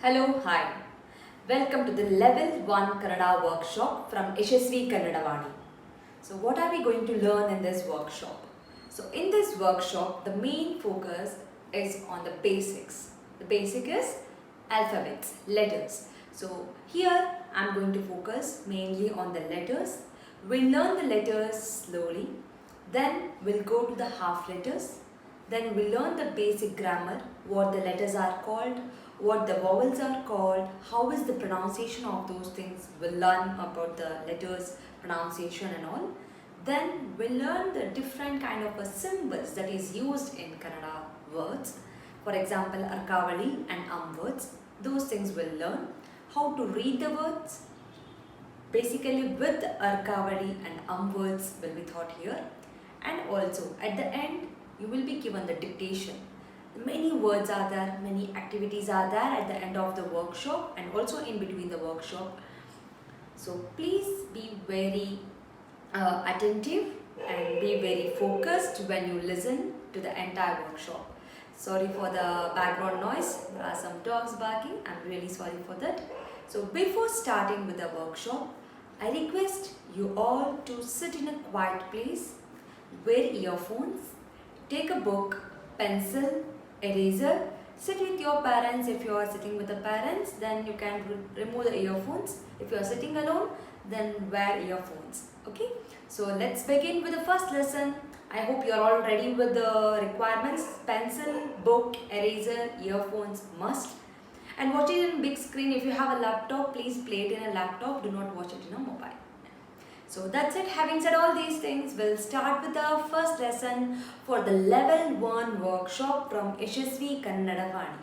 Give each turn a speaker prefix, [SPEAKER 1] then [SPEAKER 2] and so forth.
[SPEAKER 1] Hello, hi. Welcome to the Level 1 Kannada workshop from Yashaswi Vaani. So what are we going to learn in this workshop? So in this workshop, the main focus is on the basics. The basic is alphabets, letters. So here I am going to focus mainly on the letters. We'll learn the letters slowly. Then we'll go to the half letters. Then we'll learn the basic grammar, what the letters are called, what the vowels are called, how is the pronunciation of those things. We'll learn about the letters, pronunciation and all. Then we'll learn the different kind of symbols that is used in Kannada words. For example, Arkavali and words. Those things we'll learn. How to read the words. Basically with Arkavali and words will be taught here. And also at the end, you will be given the dictation. Many words are there, many activities are there at the end of the workshop and also in between the workshop. So please be very attentive and be very focused when you listen to the entire workshop. Sorry for the background noise, there are some dogs barking, I'm really sorry for that. So before starting with the workshop, I request you all to sit in a quiet place, wear earphones, take a book, pencil, eraser, sit with your parents. If you are sitting with the parents, then you can remove the earphones. If you are sitting alone, then wear earphones. Okay, so let's begin with the first lesson. I hope you are all ready with the requirements. Pencil, book, eraser, earphones must. And watch it in big screen. If you have a laptop, please play it in a laptop. Do not watch it in a mobile. So that's it. Having said all these things, we'll start with the first lesson for the Level 1 workshop from Yashaswi Kannada Vaani.